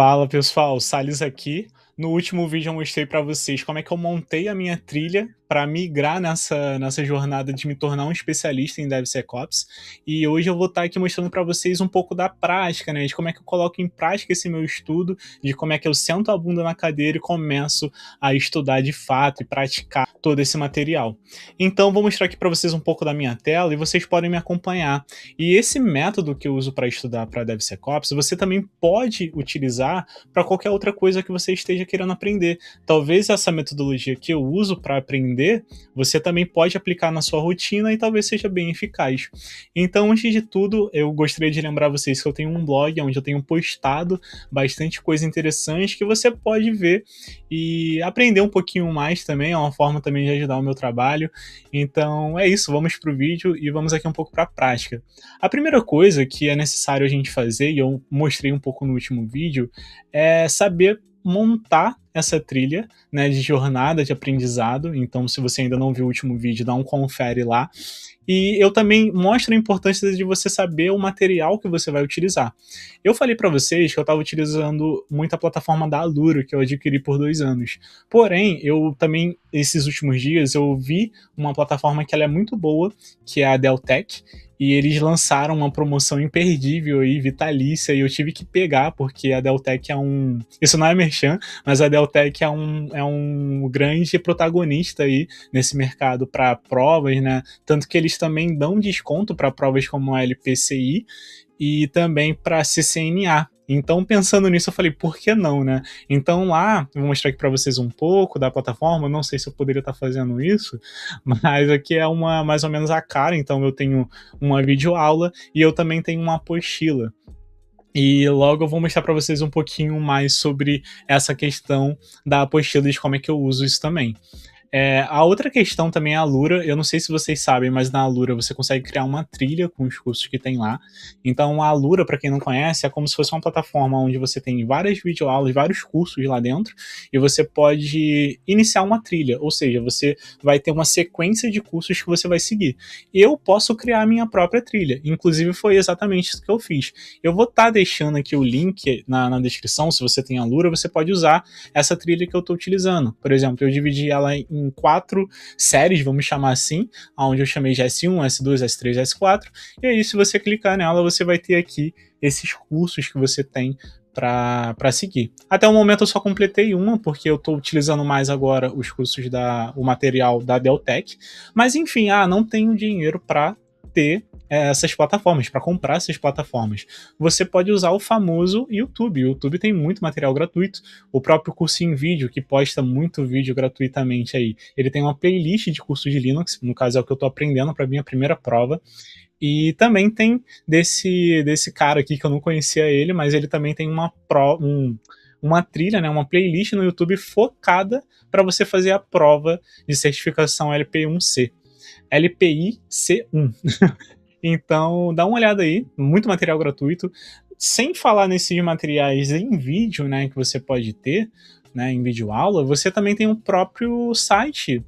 Fala pessoal, Salles aqui. No último vídeo eu mostrei para vocês como é que eu montei a minha trilha para migrar nessa jornada de me tornar um especialista em DevSecOps. E hoje eu vou estar aqui mostrando para vocês um pouco da prática, né? De como é que eu coloco em prática esse meu estudo, de como é que eu sento a bunda na cadeira e começo a estudar de fato e praticar todo esse material. Então vou mostrar aqui para vocês um pouco da minha tela e vocês podem me acompanhar. E esse método que eu uso para estudar para DevSecOps, você também pode utilizar para qualquer outra coisa que você esteja querendo aprender. Talvez essa metodologia que eu uso para aprender, você também pode aplicar na sua rotina e talvez seja bem eficaz. Então, antes de tudo, eu gostaria de lembrar vocês que eu tenho um blog onde eu tenho postado bastante coisa interessante que você pode ver e aprender um pouquinho mais também, é uma forma também de ajudar o meu trabalho. Então é isso, vamos para o vídeo e vamos aqui um pouco para a prática. A primeira coisa que é necessário a gente fazer, e eu mostrei um pouco no último vídeo, é saber montar essa trilha, né, de jornada de aprendizado. Então, se você ainda não viu o último vídeo, dá um confere lá. E eu também mostro a importância de você saber o material que você vai utilizar. Eu falei para vocês que eu estava utilizando muito a plataforma da Alura, que eu adquiri por 2 anos. Porém, eu também, esses últimos dias, eu vi uma plataforma que ela é muito boa, que é a Deltec, e eles lançaram uma promoção imperdível aí, vitalícia, e eu tive que pegar, porque a Deltec é um... Isso não é merchan, mas a Deltec é um grande protagonista aí nesse mercado para provas, né? Tanto que eles também dão desconto para provas como a LPCI e também para CCNA. Então, pensando nisso, eu falei, por que não, né? Então lá, eu vou mostrar aqui para vocês um pouco da plataforma, não sei se eu poderia estar fazendo isso, mas aqui é mais ou menos a cara, então eu tenho uma videoaula e eu também tenho uma apostila. E logo eu vou mostrar para vocês um pouquinho mais sobre essa questão da apostila e de como é que eu uso isso também. A outra questão também é a Alura. Eu não sei se vocês sabem, mas na Alura você consegue criar uma trilha com os cursos que tem lá. Então a Alura, para quem não conhece, é como se fosse uma plataforma onde você tem várias videoaulas, vários cursos lá dentro, e você pode iniciar uma trilha, ou seja, você vai ter uma sequência de cursos que você vai seguir. Eu posso criar a minha própria trilha, inclusive foi exatamente isso que eu fiz. Eu vou estar deixando aqui o link na descrição, se você tem a Alura, você pode usar essa trilha que eu estou utilizando. Por exemplo, eu dividi ela em 4 séries, vamos chamar assim, onde eu chamei de S1, S2, S3, S4, e aí se você clicar nela, você vai ter aqui esses cursos que você tem para seguir. Até o momento eu só completei uma, porque eu estou utilizando mais agora os cursos o material da Deltec, mas enfim, não tenho dinheiro para ter essas plataformas, para comprar essas plataformas. Você pode usar o famoso YouTube. O YouTube tem muito material gratuito. O próprio curso em vídeo, que posta muito vídeo gratuitamente aí, ele tem uma playlist de cursos de Linux, no caso é o que eu estou aprendendo para minha primeira prova. E também tem desse cara aqui, que eu não conhecia ele, mas ele também tem uma trilha, né, uma playlist no YouTube focada para você fazer a prova de certificação LPI-C. LPI C1. Então, dá uma olhada aí, muito material gratuito. Sem falar nesses materiais em vídeo, né, que você pode ter, né, em videoaula, você também tem o próprio site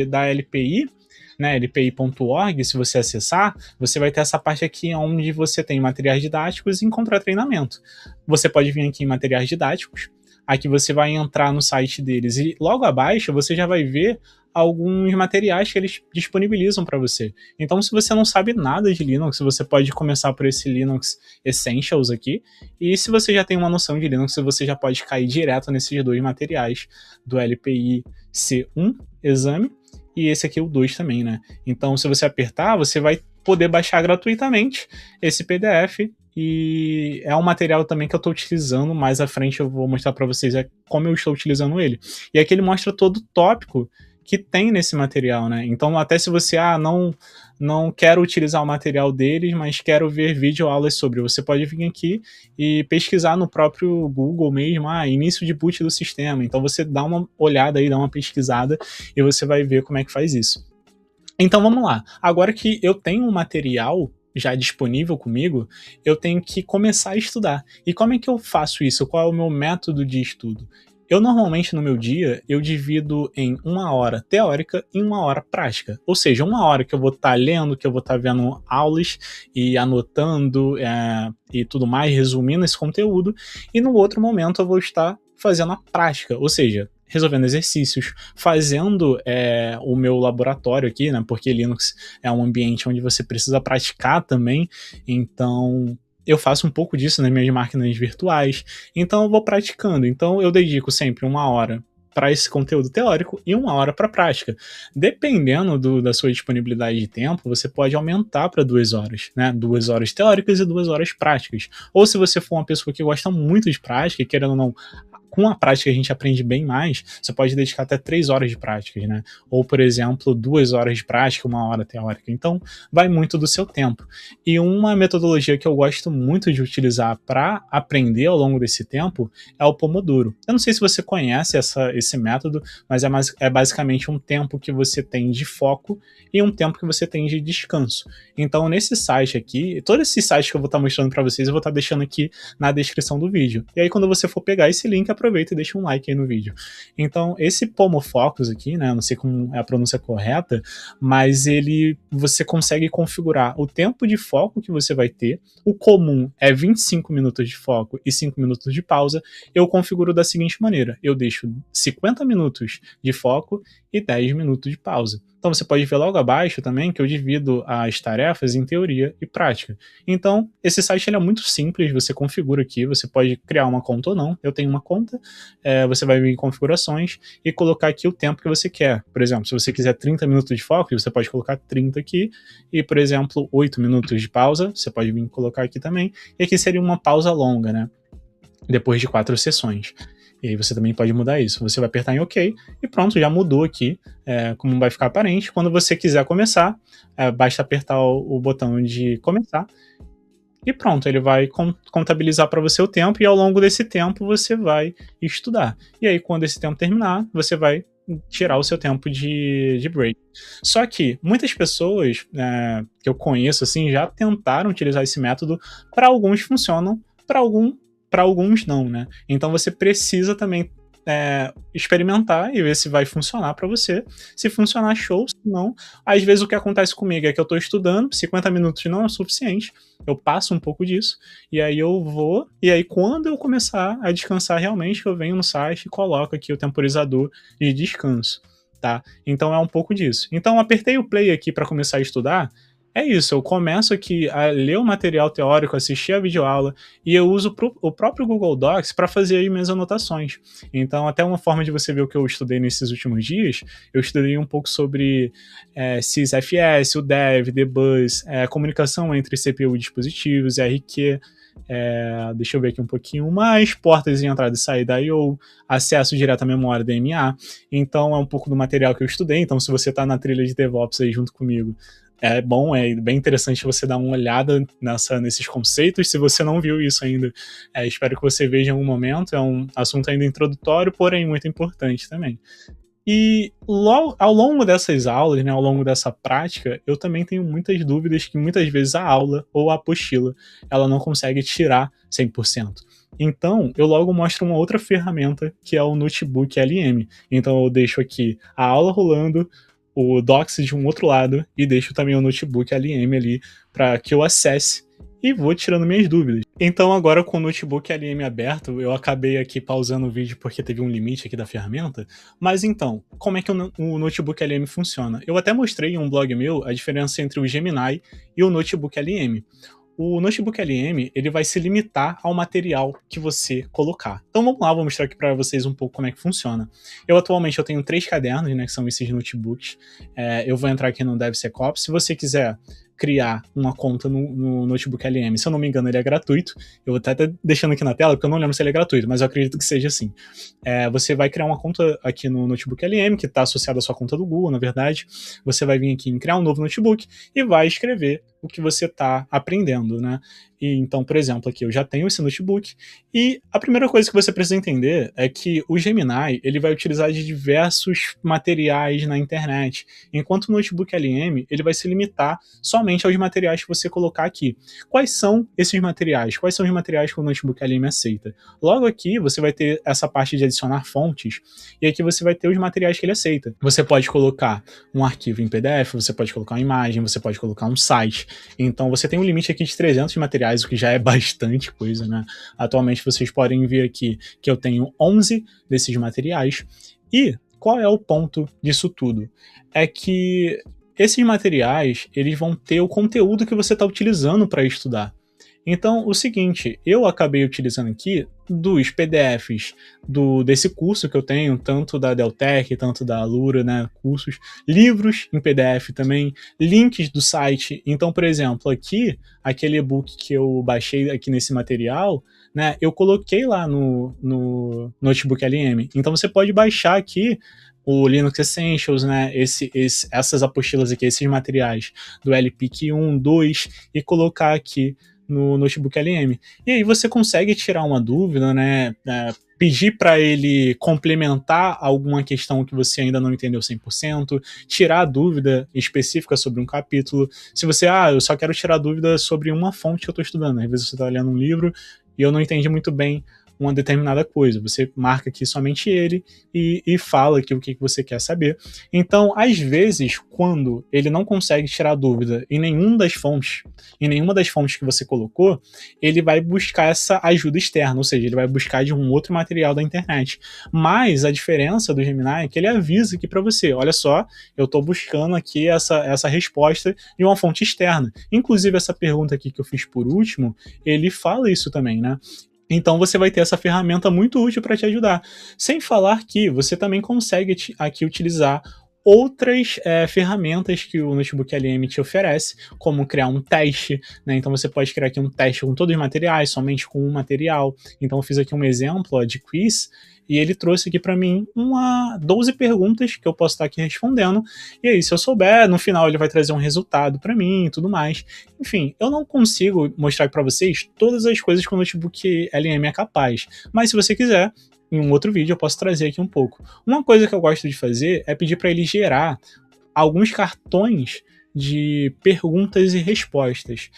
da LPI, né, lpi.org. Se você acessar, você vai ter essa parte aqui onde você tem materiais didáticos e encontrar treinamento. Você pode vir aqui em materiais didáticos, aqui você vai entrar no site deles e logo abaixo você já vai ver alguns materiais que eles disponibilizam para você. Então, se você não sabe nada de Linux, você pode começar por esse Linux Essentials aqui, e se você já tem uma noção de Linux, você já pode cair direto nesses 2 materiais, do LPI C1 exame, e esse aqui é o 2 também, né? Então, se você apertar, você vai poder baixar gratuitamente esse PDF, e é um material também que eu estou utilizando. Mais à frente eu vou mostrar para vocês como eu estou utilizando ele. E aqui ele mostra todo o tópico que tem nesse material, né? Então, até se você não quero utilizar o material deles, mas quero ver videoaulas sobre, você pode vir aqui e pesquisar no próprio Google mesmo, início de boot do sistema. Então você dá uma olhada aí, dá uma pesquisada e você vai ver como é que faz isso. Então vamos lá. Agora que eu tenho um material já disponível comigo, eu tenho que começar a estudar. E como é que eu faço isso? Qual é o meu método de estudo? Eu normalmente no meu dia, eu divido em 1 hora teórica e 1 hora prática. Ou seja, 1 hora que eu vou estar lendo, que eu vou estar vendo aulas e anotando e tudo mais, resumindo esse conteúdo, e no outro momento eu vou estar fazendo a prática, ou seja, resolvendo exercícios, fazendo o meu laboratório aqui, né? Porque Linux é um ambiente onde você precisa praticar também, então eu faço um pouco disso nas minhas máquinas virtuais, então eu vou praticando. Então eu dedico sempre 1 hora para esse conteúdo teórico e 1 hora para prática. Dependendo da sua disponibilidade de tempo, você pode aumentar para 2 horas, né? 2 horas teóricas e 2 horas práticas. Ou se você for uma pessoa que gosta muito de prática, querendo ou não, com a prática a gente aprende bem mais, você pode dedicar até 3 horas de práticas, né? Ou, por exemplo, 2 horas de prática, 1 hora teórica. Então, vai muito do seu tempo. E uma metodologia que eu gosto muito de utilizar para aprender ao longo desse tempo é o Pomodoro. Eu não sei se você conhece esse método, mas é basicamente um tempo que você tem de foco e um tempo que você tem de descanso. Então, nesse site aqui, todos esses sites que eu vou estar mostrando para vocês, eu vou estar deixando aqui na descrição do vídeo. E aí, quando você for pegar esse link, aproveita e deixa um like aí no vídeo. Então, esse Pomofocus aqui, né, não sei como é a pronúncia correta, mas você consegue configurar o tempo de foco que você vai ter. O comum é 25 minutos de foco e 5 minutos de pausa. Eu configuro da seguinte maneira: eu deixo 50 minutos de foco e 10 minutos de pausa. Então você pode ver logo abaixo também que eu divido as tarefas em teoria e prática. Então, esse site ele é muito simples, você configura aqui, você pode criar uma conta ou não. Eu tenho uma conta, você vai vir em configurações e colocar aqui o tempo que você quer. Por exemplo, se você quiser 30 minutos de foco, você pode colocar 30 aqui, e, por exemplo, 8 minutos de pausa, você pode vir colocar aqui também, e aqui seria uma pausa longa, né? Depois de 4 sessões. E aí você também pode mudar isso. Você vai apertar em OK e pronto, já mudou aqui, como vai ficar aparente. Quando você quiser começar, basta apertar o botão de começar e pronto, ele vai contabilizar para você o tempo e ao longo desse tempo você vai estudar. E aí quando esse tempo terminar, você vai tirar o seu tempo de break. Só que muitas pessoas que eu conheço assim já tentaram utilizar esse método, para alguns funcionam, para alguns não, né? Então você precisa também experimentar e ver se vai funcionar para você. Se funcionar, show. Se não, às vezes o que acontece comigo é que eu estou estudando, 50 minutos não é o suficiente, eu passo um pouco disso, e aí eu vou, e aí quando eu começar a descansar realmente, eu venho no site e coloco aqui o temporizador de descanso, tá? Então é um pouco disso. Então apertei o play aqui para começar a estudar. É isso, eu começo aqui a ler o material teórico, assistir a videoaula, e eu uso o próprio Google Docs para fazer aí minhas anotações. Então, até uma forma de você ver o que eu estudei nesses últimos dias, eu estudei um pouco sobre sysfs, o dev, dbus, comunicação entre CPU e dispositivos, RQ, deixa eu ver aqui um pouquinho mais, portas de entrada e saída I/O, acesso direto à memória DMA. Então, é um pouco do material que eu estudei. Então, se você está na trilha de DevOps aí junto comigo, é bom, é bem interessante você dar uma olhada nesses conceitos. Se você não viu isso ainda, espero que você veja em algum momento. É um assunto ainda introdutório, porém muito importante também. E ao longo dessas aulas, né, ao longo dessa prática, eu também tenho muitas dúvidas que muitas vezes a aula ou a apostila ela não consegue tirar 100%. Então, eu logo mostro uma outra ferramenta, que é o Notebook LM. Então, eu deixo aqui a aula rolando, o Docs de um outro lado, e deixo também o Notebook LM ali para que eu acesse e vou tirando minhas dúvidas. Então agora com o Notebook LM aberto, eu acabei aqui pausando o vídeo porque teve um limite aqui da ferramenta, mas então, como é que o Notebook LM funciona? Eu até mostrei em um blog meu a diferença entre o Gemini e o Notebook LM. O Notebook LM ele vai se limitar ao material que você colocar. Então vamos lá, vou mostrar aqui para vocês um pouco como é que funciona. Atualmente eu tenho 3 cadernos, né, que são esses notebooks. Eu vou entrar aqui no DevSecOps. Se você quiser criar uma conta no Notebook LM, se eu não me engano ele é gratuito. Eu vou até deixando aqui na tela porque eu não lembro se ele é gratuito, mas eu acredito que seja assim. Você vai criar uma conta aqui no Notebook LM, que está associada à sua conta do Google, na verdade. Você vai vir aqui em criar um novo notebook e vai escrever o que você está aprendendo, né? E então, por exemplo, aqui eu já tenho esse notebook e a primeira coisa que você precisa entender é que o Gemini ele vai utilizar de diversos materiais na internet, enquanto o notebook LM ele vai se limitar somente aos materiais que você colocar aqui. Quais são esses materiais? Quais são os materiais que o notebook LM aceita? Logo aqui você vai ter essa parte de adicionar fontes e aqui você vai ter os materiais que ele aceita. Você pode colocar um arquivo em PDF, você pode colocar uma imagem, você pode colocar um site. Então você tem um limite aqui de 300 materiais, o que já é bastante coisa, né? Atualmente vocês podem ver aqui que eu tenho 11 desses materiais. E qual é o ponto disso tudo? É que esses materiais, eles vão ter o conteúdo que você está utilizando para estudar. Então, o seguinte, eu acabei utilizando aqui dos PDFs desse curso que eu tenho, tanto da Deltec, tanto da Alura, né, cursos, livros em PDF também, links do site. Então, por exemplo, aqui, aquele e-book que eu baixei aqui nesse material, né, eu coloquei lá no Notebook LM. Então, você pode baixar aqui o Linux Essentials, né, essas apostilas aqui, esses materiais do LPIC 1, 2, e colocar aqui no Notebook LM. E aí você consegue tirar uma dúvida, né? Pedir para ele complementar alguma questão que você ainda não entendeu 100%, tirar a dúvida específica sobre um capítulo. Se você, eu só quero tirar dúvida sobre uma fonte que eu estou estudando. Às vezes você está lendo um livro e eu não entendi muito bem uma determinada coisa. Você marca aqui somente ele e fala aqui o que você quer saber. Então, às vezes, quando ele não consegue tirar dúvida em nenhuma das fontes que você colocou, ele vai buscar essa ajuda externa, ou seja, ele vai buscar de um outro material da internet. Mas a diferença do Gemini é que ele avisa aqui para você, olha só, eu estou buscando aqui essa resposta de uma fonte externa. Inclusive, essa pergunta aqui que eu fiz por último, ele fala isso também, né? Então você vai ter essa ferramenta muito útil para te ajudar. Sem falar que você também consegue aqui utilizar outras ferramentas que o Notebook LM te oferece, como criar um teste, né? Então você pode criar aqui um teste com todos os materiais, somente com um material. Então eu fiz aqui um exemplo de quiz, e ele trouxe aqui para mim 12 perguntas que eu posso estar aqui respondendo, e aí se eu souber, no final ele vai trazer um resultado para mim e tudo mais. Enfim, eu não consigo mostrar para vocês todas as coisas que o Notebook LM é capaz, mas se você quiser, em um outro vídeo eu posso trazer aqui um pouco. Uma coisa que eu gosto de fazer é pedir para ele gerar alguns cartões de perguntas e respostas.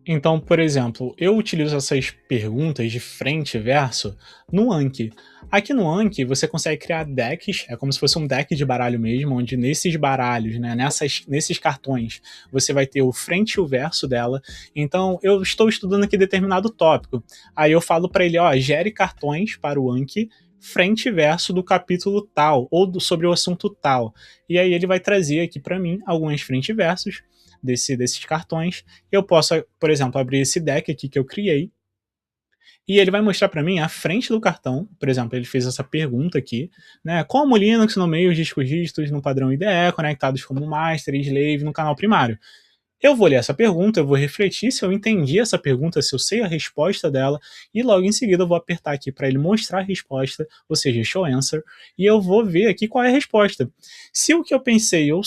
Então, por exemplo, eu utilizo essas perguntas de frente e verso no Anki. Aqui no Anki você consegue criar decks, é como se fosse um deck de baralho mesmo, onde nesses baralhos, né, nesses cartões, você vai ter o frente e o verso dela. Então, eu estou estudando aqui determinado tópico. Aí eu falo para ele, gere cartões para o Anki frente e verso do capítulo tal, ou sobre o assunto tal. E aí ele vai trazer aqui para mim alguns frente e versos desses cartões. Eu posso, por exemplo, abrir esse deck aqui que eu criei, e ele vai mostrar para mim a frente do cartão. Por exemplo, ele fez essa pergunta aqui, né? Como o Linux nomeia os discos rígidos no padrão IDE, conectados como master e slave no canal primário? Eu vou ler essa pergunta, eu vou refletir se eu entendi essa pergunta, se eu sei a resposta dela, e logo em seguida eu vou apertar aqui para ele mostrar a resposta, ou seja, show answer, e eu vou ver aqui qual é a resposta. Se o que eu pensei, o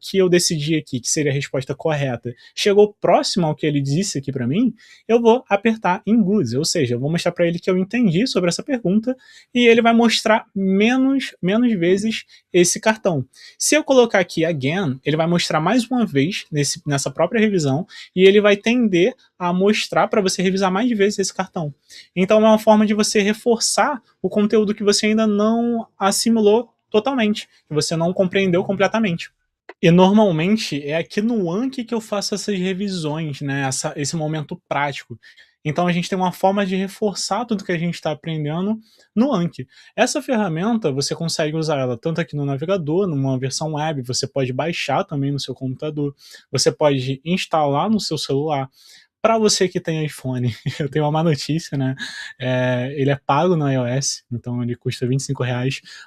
que eu decidi aqui que seria a resposta correta, chegou próximo ao que ele disse aqui para mim, eu vou apertar em good, ou seja, eu vou mostrar para ele que eu entendi sobre essa pergunta, e ele vai mostrar menos vezes esse cartão. Se eu colocar aqui again, ele vai mostrar mais uma vez nessa própria revisão, e ele vai tender a mostrar para você revisar mais vezes esse cartão. Então é uma forma de você reforçar o conteúdo que você ainda não assimilou totalmente, que você não compreendeu completamente. E normalmente é aqui no Anki que eu faço essas revisões, né? Esse momento prático. Então a gente tem uma forma de reforçar tudo que a gente está aprendendo no Anki. Essa ferramenta você consegue usar ela tanto aqui no navegador, numa versão web, você pode baixar também no seu computador, você pode instalar no seu celular. Para você que tem iPhone, eu tenho uma má notícia, né? Ele é pago no iOS, então ele custa R$ 25,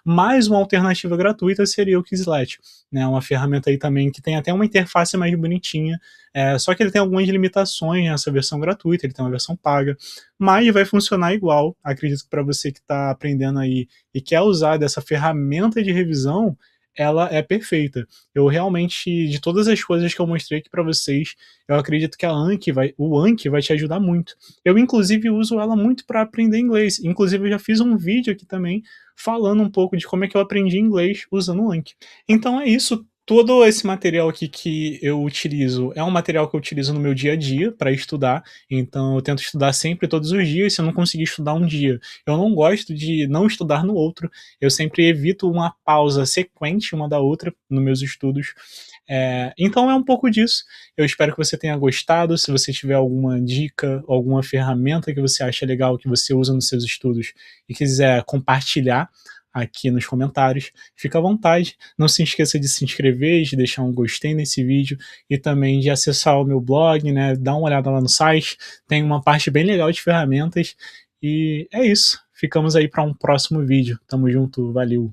mas uma alternativa gratuita seria o Quizlet, né? Uma ferramenta aí também que tem até uma interface mais bonitinha, só que ele tem algumas limitações nessa versão gratuita, ele tem uma versão paga, mas vai funcionar igual. Acredito que para você que está aprendendo aí e quer usar dessa ferramenta de revisão, ela é perfeita. Eu realmente, de todas as coisas que eu mostrei aqui para vocês, eu acredito que o Anki vai te ajudar muito. Eu, inclusive, uso ela muito para aprender inglês. Inclusive, eu já fiz um vídeo aqui também falando um pouco de como é que eu aprendi inglês usando o Anki. Então é isso. Todo esse material aqui que eu utilizo é um material que eu utilizo no meu dia a dia para estudar. Então eu tento estudar sempre, todos os dias. Se eu não conseguir estudar um dia, eu não gosto de não estudar no outro. Eu sempre evito uma pausa sequente uma da outra nos meus estudos. Então é um pouco disso. Eu espero que você tenha gostado. Se você tiver alguma dica, alguma ferramenta que você acha legal, que você usa nos seus estudos e quiser compartilhar aqui nos comentários, fica à vontade. Não se esqueça de se inscrever, de deixar um gostei nesse vídeo e também de acessar o meu blog, né? Dá uma olhada lá no site, tem uma parte bem legal de ferramentas. E é isso. Ficamos aí para um próximo vídeo. Tamo junto, valeu!